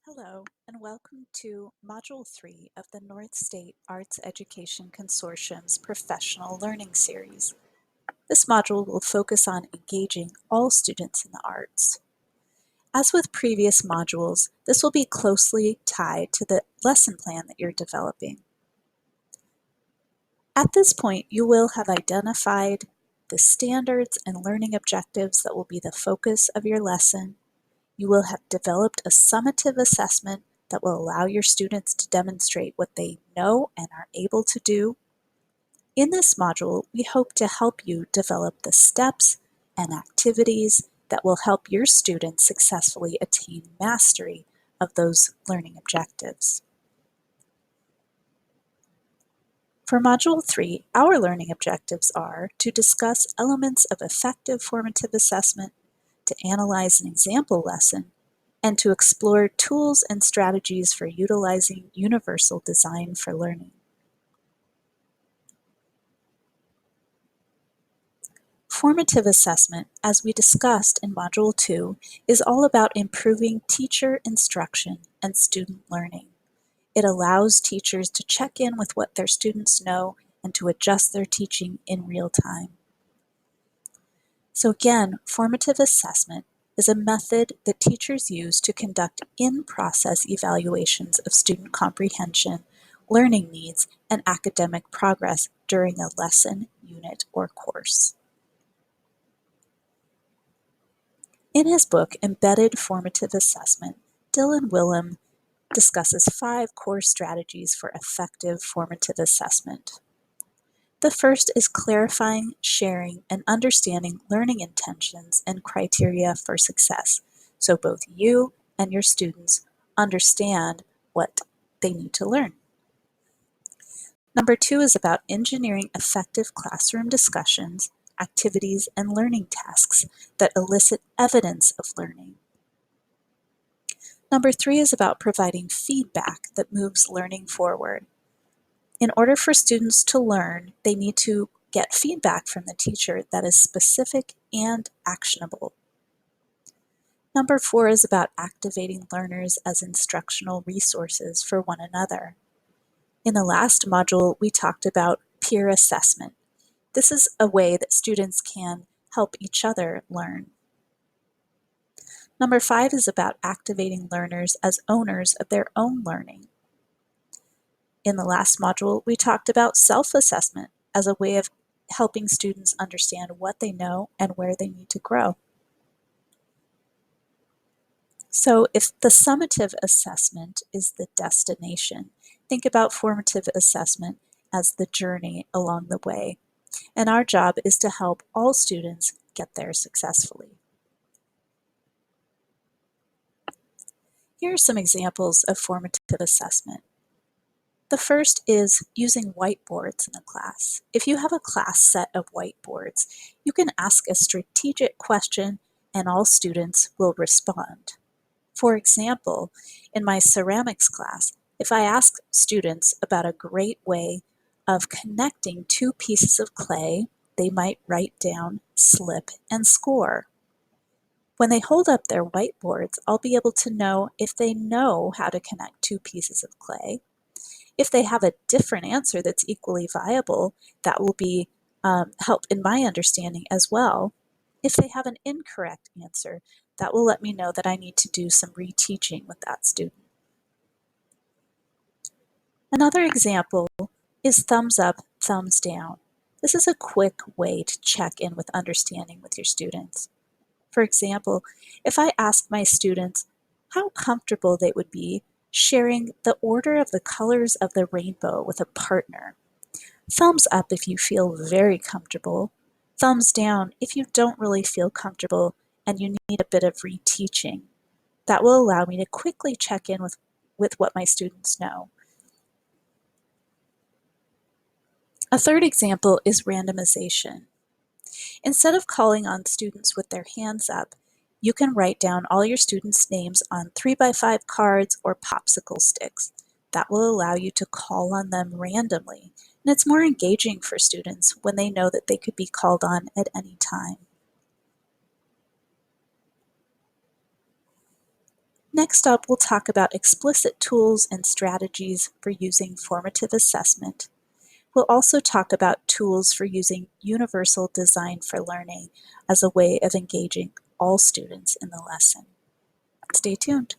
Hello, and welcome to Module 3 of the North State Arts Education Consortium's Professional Learning Series. This module will focus on engaging all students in the arts. As with previous modules, this will be closely tied to the lesson plan that you're developing. At this point, you will have identified the standards and learning objectives that will be the focus of your lesson. You will have developed a summative assessment that will allow your students to demonstrate what they know and are able to do. In this module, we hope to help you develop the steps and activities that will help your students successfully attain mastery of those learning objectives. For Module 3, our learning objectives are to discuss elements of effective formative assessment, to analyze an example lesson, and to explore tools and strategies for utilizing universal design for learning. Formative assessment, as we discussed in Module 2, is all about improving teacher instruction and student learning. It allows teachers to check in with what their students know and to adjust their teaching in real time. So again, formative assessment is a method that teachers use to conduct in-process evaluations of student comprehension, learning needs, and academic progress during a lesson, unit, or course. In his book, Embedded Formative Assessment, Dylan Wiliam discusses 5 core strategies for effective formative assessment. The first is clarifying, sharing, and understanding learning intentions and criteria for success, so both you and your students understand what they need to learn. Number 2 is about engineering effective classroom discussions, activities, and learning tasks that elicit evidence of learning. Number 3 is about providing feedback that moves learning forward. In order for students to learn, they need to get feedback from the teacher that is specific and actionable. Number 4 is about activating learners as instructional resources for one another. In the last module, we talked about peer assessment. This is a way that students can help each other learn. Number 5 is about activating learners as owners of their own learning. In the last module, we talked about self-assessment as a way of helping students understand what they know and where they need to grow. So if the summative assessment is the destination, think about formative assessment as the journey along the way. And our job is to help all students get there successfully. Here are some examples of formative assessment. The first is using whiteboards in a class. If you have a class set of whiteboards, you can ask a strategic question and all students will respond. For example, in my ceramics class, if I ask students about a great way of connecting 2 pieces of clay, they might write down slip and score. When they hold up their whiteboards, I'll be able to know if they know how to connect 2 pieces of clay. If they have a different answer that's equally viable, that will be help in my understanding as well. If they have an incorrect answer, that will let me know that I need to do some reteaching with that student. Another example is thumbs up, thumbs down. This is a quick way to check in with understanding with your students. For example, if I ask my students how comfortable they would be sharing the order of the colors of the rainbow with a partner. Thumbs up if you feel very comfortable. Thumbs down if you don't really feel comfortable and you need a bit of reteaching. That will allow me to quickly check in with what my students know. A third example is randomization. Instead of calling on students with their hands up, you can write down all your students' names on 3x5 cards or popsicle sticks. That will allow you to call on them randomly, and it's more engaging for students when they know that they could be called on at any time. Next up, we'll talk about explicit tools and strategies for using formative assessment. We'll also talk about tools for using universal design for learning as a way of engaging all students in the lesson. Stay tuned.